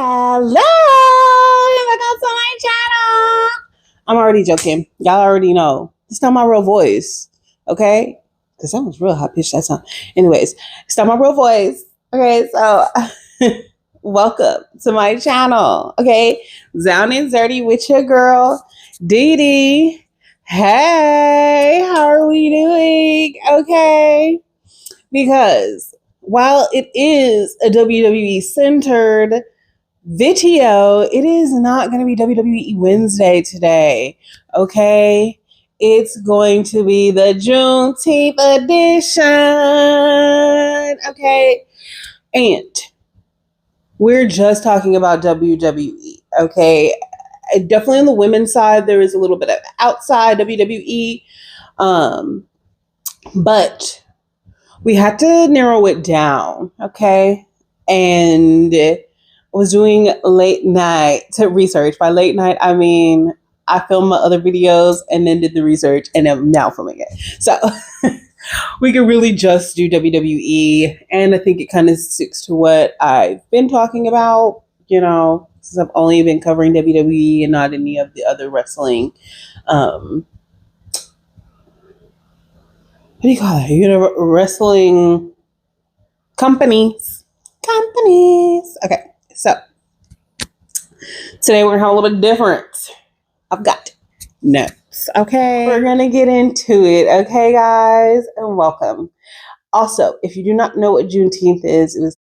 Hello, welcome to my channel. I'm already joking. Y'all already know. It's not my real voice, okay? Because that was real high pitched that time. Anyways, it's not my real voice. Okay, so welcome to my channel. Okay, Down and Dirty with your girl, Dee Dee. Hey, how are we doing? Okay, because while it is a WWE centered video, it is not going to be WWE Wednesday today, okay? It's going to be the Juneteenth edition, okay? And we're just talking about WWE, okay? Definitely on the women's side, there is a little bit of outside WWE, but we had to narrow it down, okay? And was doing late night research. By late night, I mean I filmed my other videos and then did the research and am now filming it. So we could really just do WWE. And I think it kind of sticks to what I've been talking about, you know, since I've only been covering WWE and not any of the other wrestling. What do you call it? You know, wrestling companies. Okay. So today we're gonna have a little bit different. I've got notes. Okay. We're gonna get into it. Okay, guys, and welcome. Also, if you do not know what Juneteenth is,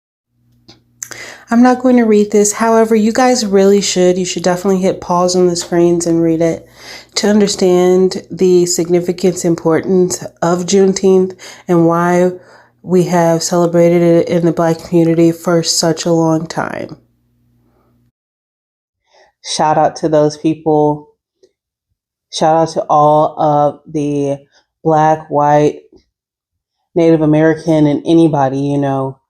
I'm not going to read this. However, you guys really should. You should definitely hit pause on the screens and read it to understand the significance, importance of Juneteenth and why we have celebrated it in the Black community for such a long time. Shout out to those people. Shout out to all of the Black, white, Native American, and anybody, you know,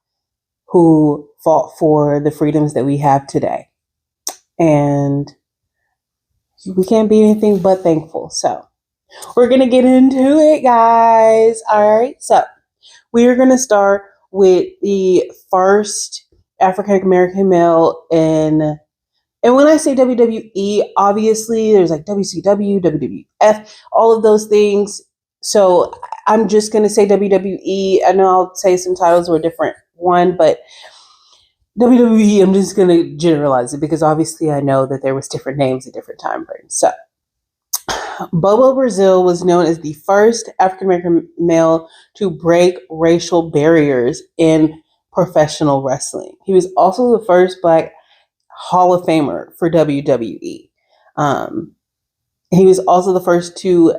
who fought for the freedoms that we have today. And we can't be anything but thankful. So we're going to get into it, guys. All right. So we are going to start with the first African American male in. And when I say WWE, obviously there's like WCW, WWF, all of those things. So I'm just going to say WWE. I know I'll say some titles were a different one, but WWE, I'm just going to generalize it because obviously I know that there was different names at different time frames. So Bobo Brazil was known as the first African-American male to break racial barriers in professional wrestling. He was also the first Black Hall of Famer for WWE. He was also the first to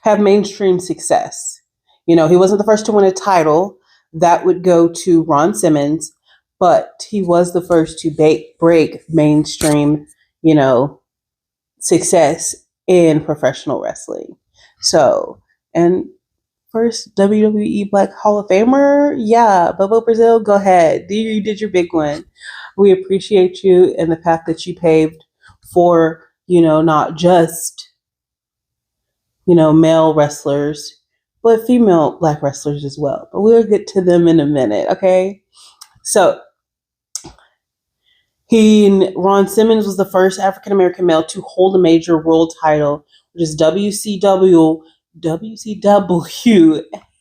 have mainstream success. You know, he wasn't the first to win a title. That would go to Ron Simmons, but he was the first to break mainstream, you know, success in professional wrestling. So, and first WWE Black Hall of Famer, yeah, Bobo Brazil, go ahead. You did your big one. We appreciate you and the path that you paved for, you know, not just, you know, male wrestlers, but female Black wrestlers as well. But we'll get to them in a minute, okay? So, Ron Simmons was the first African-American male to hold a major world title, which is WCW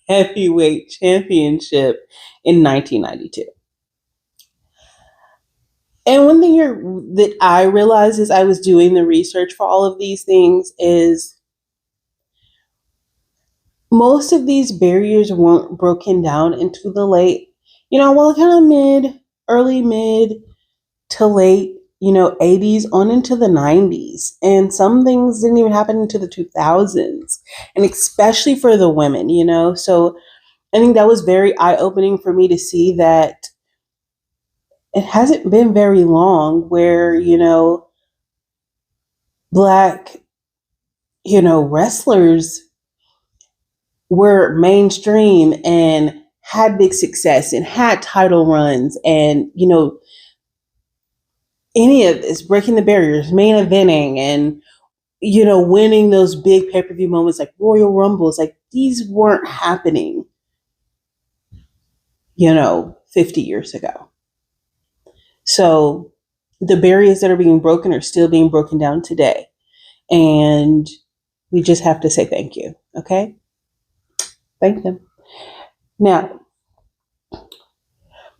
Heavyweight Championship in 1992. And one thing that I realized as I was doing the research for all of these things is most of these barriers weren't broken down into the late, you know, well, kind of early mid to late, you know, 80s on into the 90s. And some things didn't even happen into the 2000s. And especially for the women, you know. So I think that was very eye-opening for me to see that it hasn't been very long where, you know, Black, you know, wrestlers were mainstream and had big success and had title runs and, you know, any of this, breaking the barriers, main eventing and, you know, winning those big pay-per-view moments like Royal Rumbles, like these weren't happening, you know, 50 years ago. So the barriers that are being broken are still being broken down today. And we just have to say thank you. Okay? Thank them. Now,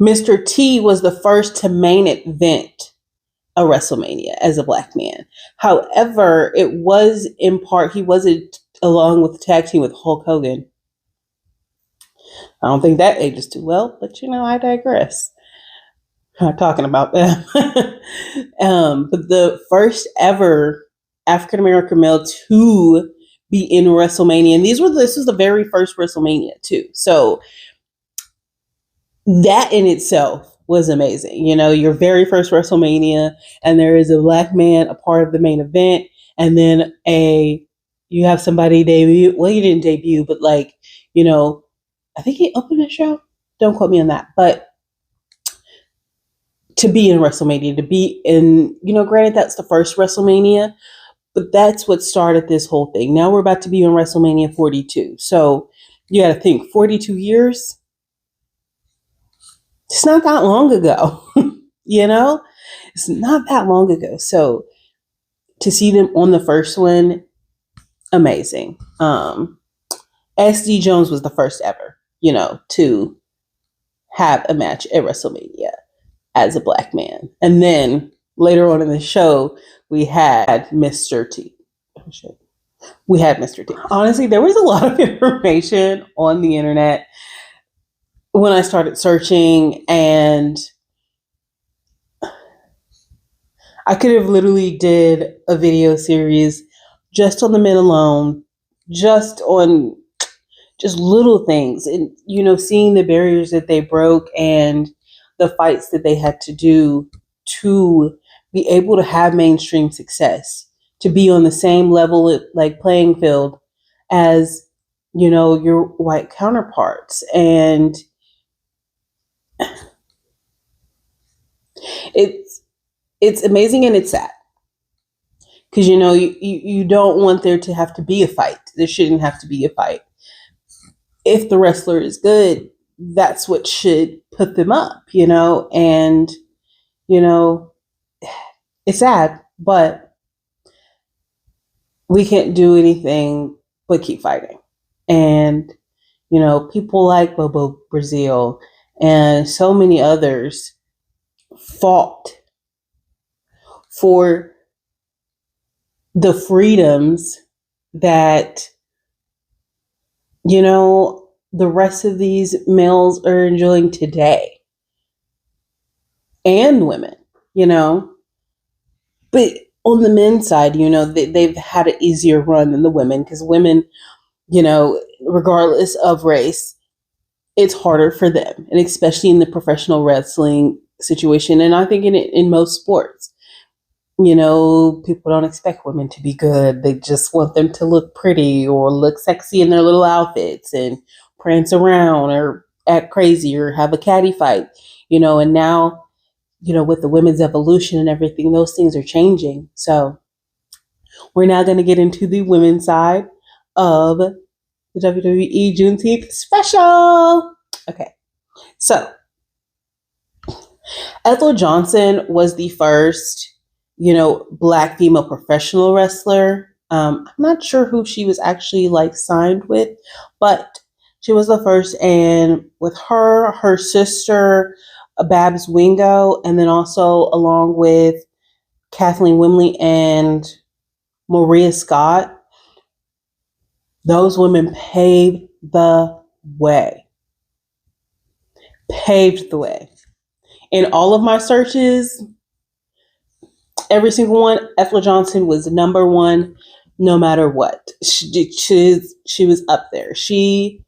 Mr. T was the first to main event a WrestleMania as a black man. However, it was in part, he wasn't along with the tag team with Hulk Hogan. I don't think that ages too well, but I digress. I'm not talking about that. But the first ever African American male to be in WrestleMania, and this was the very first WrestleMania too. So that in itself was amazing. Your very first WrestleMania, and there is a black man a part of the main event, and then you have somebody debut. Well, he didn't debut, but I think he opened the show. Don't quote me on that, but to be in WrestleMania, to be in, granted that's the first WrestleMania, but that's what started this whole thing. Now we're about to be on WrestleMania 42. So you got to think 42 years. It's not that long ago, it's not that long ago. So to see them on the first one, amazing. SD Jones was the first ever, to have a match at WrestleMania as a black man. And then later on in the show, we had Mr. T. We had Mr. T. Honestly, there was a lot of information on the internet when I started searching, and I could have literally did a video series just on the men alone, just on just little things, and seeing the barriers that they broke and the fights that they had to do to be able to have mainstream success, to be on the same level, playing field as your white counterparts. And it's amazing, and it's sad because you don't want there to have to be a fight. There shouldn't have to be a fight. If the wrestler is good, that's what should put them up, and it's sad, but we can't do anything but keep fighting. And people like Bobo Brazil and so many others fought for the freedoms that the rest of these males are enjoying today, and women, but on the men's side, they've had an easier run than the women, because women, regardless of race, it's harder for them, and especially in the professional wrestling situation. And I think in most sports, people don't expect women to be good. They just want them to look pretty or look sexy in their little outfits and prance around or act crazy or have a catty fight, and now, with the women's evolution and everything, those things are changing. So we're now going to get into the women's side of the WWE Juneteenth Special. Okay. So Ethel Johnson was the first, black female professional wrestler. I'm not sure who she was actually signed with, but she was the first. And with her sister, Babs Wingo, and then also along with Kathleen Wimley and Maria Scott, those women paved the way. Paved the way. In all of my searches, every single one, Ethel Johnson was number one, no matter what. She was up there. She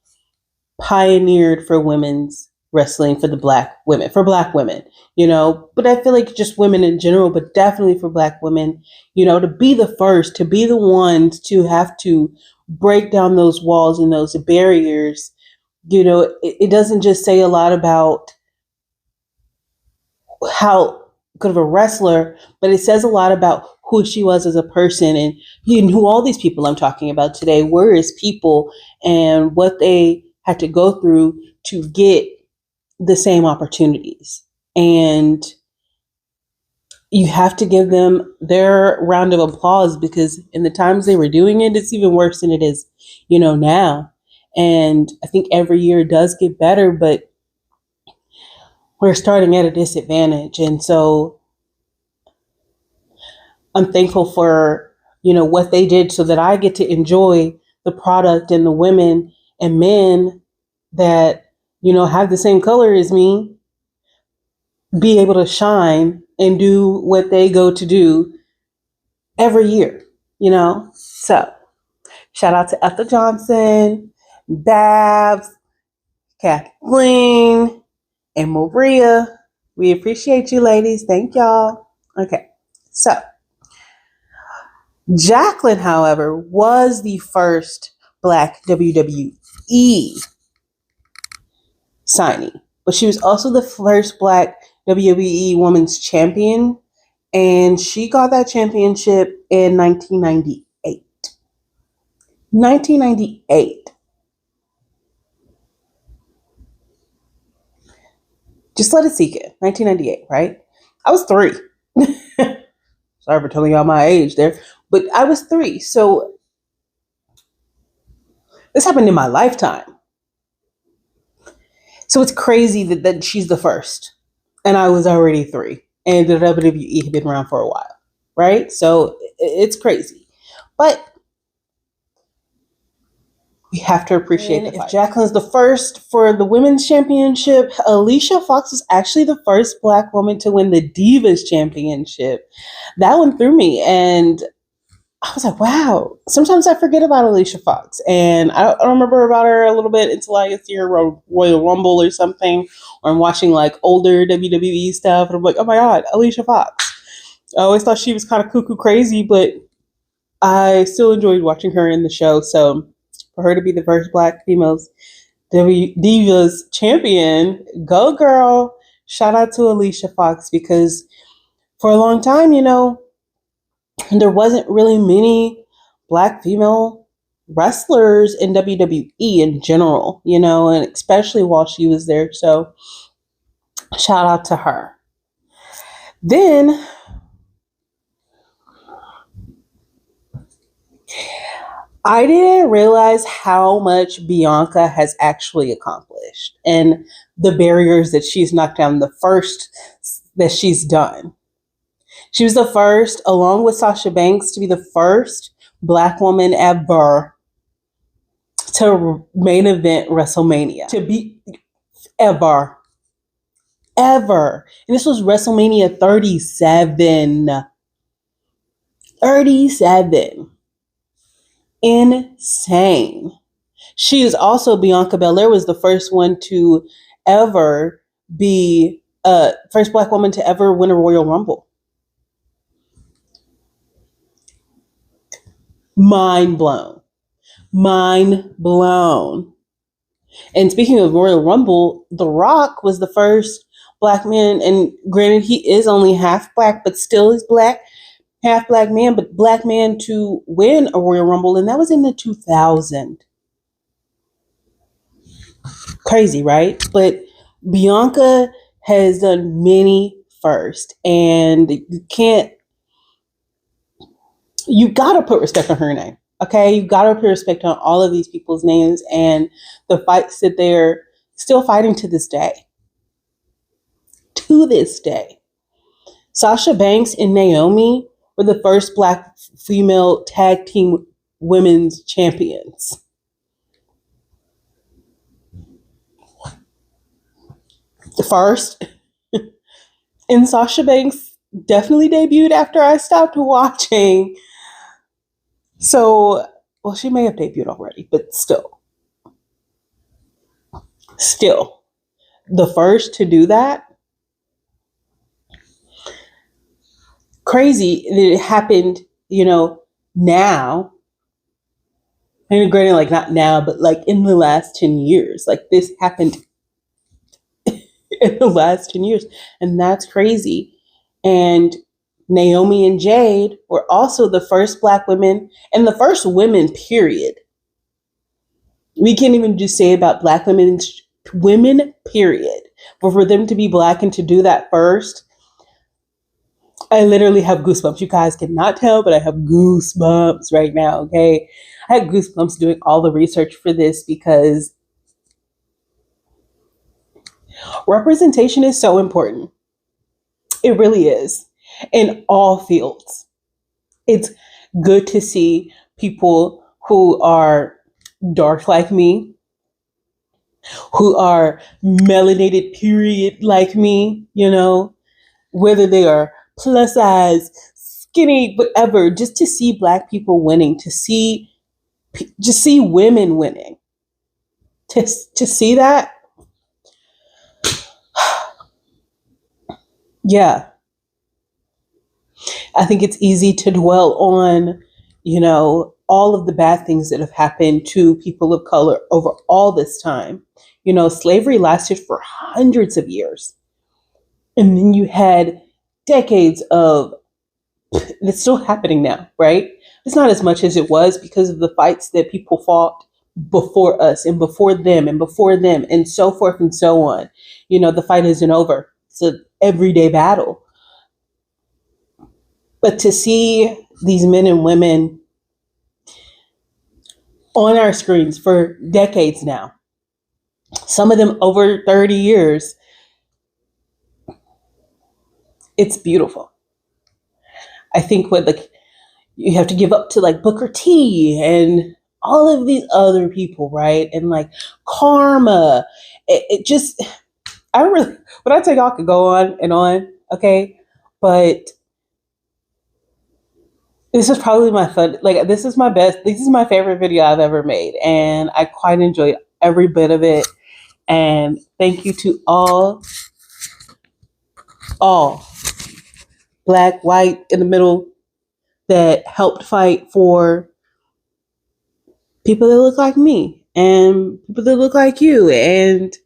pioneered for women's wrestling, for black women, but I feel like just women in general, but definitely for black women, to be the first, to be the ones to have to break down those walls and those barriers. It doesn't just say a lot about how good of a wrestler, but it says a lot about who she was as a person, and who all these people I'm talking about today were as people, and what they had to go through to get the same opportunities. And you have to give them their round of applause, because in the times they were doing it, it's even worse than it is, now. And I think every year does get better, but we're starting at a disadvantage. And so I'm thankful for, what they did so that I get to enjoy the product and the women and men that, have the same color as me, be able to shine and do what they go to do every year, So shout out to Ethel Johnson, Babs, Kathleen, and Maria. We appreciate you, ladies. Thank y'all. Okay, so Jacqueline, however, was the first Black WWE signee, but she was also the first Black WWE Women's Champion, and she got that championship in 1998. 1998. Just let it sink in. 1998, right? I was 3. Sorry for telling y'all my age there, but I was 3. So this happened in my lifetime. So it's crazy that she's the first, and I was already 3, and the WWE had been around for a while, right? So it's crazy, but we have to appreciate it. If Jacqueline's the first for the women's championship, Alicia Fox was actually the first Black woman to win the Divas championship. That one threw me, and I was like, wow. Sometimes I forget about Alicia Fox, and I don't remember about her a little bit until I see her Royal Rumble or something, or I'm watching like older WWE stuff, and I'm like, oh my God, Alicia Fox. I always thought she was kind of cuckoo crazy, but I still enjoyed watching her in the show. So for her to be the first Black females Divas champion, go girl. Shout out to Alicia Fox, because for a long time, there wasn't really many Black female wrestlers in WWE in general, and especially while she was there. So shout out to her. Then I didn't realize how much Bianca has actually accomplished and the barriers that she's knocked down, the first that she's done. She was the first, along with Sasha Banks, to be the first Black woman ever to main event WrestleMania. To be ever. And this was WrestleMania 37. 37. Insane. She is also, Bianca Belair was the first one to ever be, first Black woman to ever win a Royal Rumble. Mind blown. And speaking of Royal Rumble, The Rock was the first Black man, and granted he is only half Black, but still is Black, half Black man, but Black man to win a Royal Rumble, and that was in the 2000s. Crazy, right? But Bianca has done many first, and you gotta put respect on her name. Okay, you gotta put respect on all of these people's names and the fights that they're still fighting to this day. To this day. Sasha Banks and Naomi were the first Black female tag team women's champions. The first. And Sasha Banks definitely debuted after I stopped watching. So, well, she may have debuted already, but still, the first to do that. Crazy that it happened, now. And granted, like not now, but like in the last 10 years. Like this happened in the last 10 years. And that's crazy. And Naomi and Jade were also the first Black women and the first women, period. We can't even just say about Black women, period. But for them to be Black and to do that first, I literally have goosebumps. You guys cannot tell, but I have goosebumps right now, okay? I had goosebumps doing all the research for this because representation is so important. It really is. In all fields. It's good to see people who are dark like me, who are melanated period like me, you know, whether they are plus size, skinny, whatever, just to see Black people winning, to see, just see women winning, to see that, yeah, I think it's easy to dwell on, you know, all of the bad things that have happened to people of color over all this time. You know, slavery lasted for hundreds of years. And then you had decades of, it's still happening now, right? It's not as much as it was because of the fights that people fought before us and before them and before them and so forth and so on. You know, the fight isn't over. It's an everyday battle. But to see these men and women on our screens for decades now, some of them over 30 years, it's beautiful. I think what you have to give up to like Booker T and all of these other people, right? And like Karma, it just, I don't really, when I tell y'all, I could go on and on, okay? But this is probably my fun, like this is my favorite video I've ever made. And I quite enjoyed every bit of it. And thank you to all Black, white, in the middle that helped fight for people that look like me and people that look like you and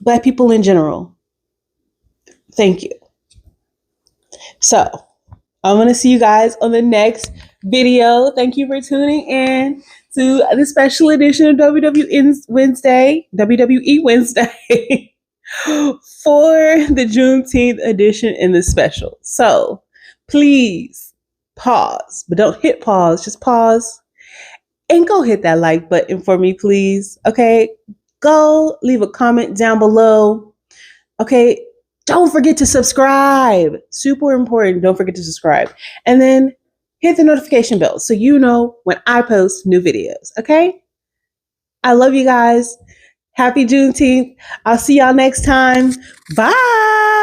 Black people in general. Thank you. So I'm going to see you guys on the next video. Thank you for tuning in to the special edition of WWE Wednesday for the Juneteenth edition in the special. So please pause, but don't hit pause. Just pause and go hit that like button for me, please. Okay, go leave a comment down below. Okay, don't forget to subscribe. Super important. Don't forget to subscribe. And then hit the notification bell so you know when I post new videos. Okay? I love you guys. Happy Juneteenth. I'll see y'all next time. Bye.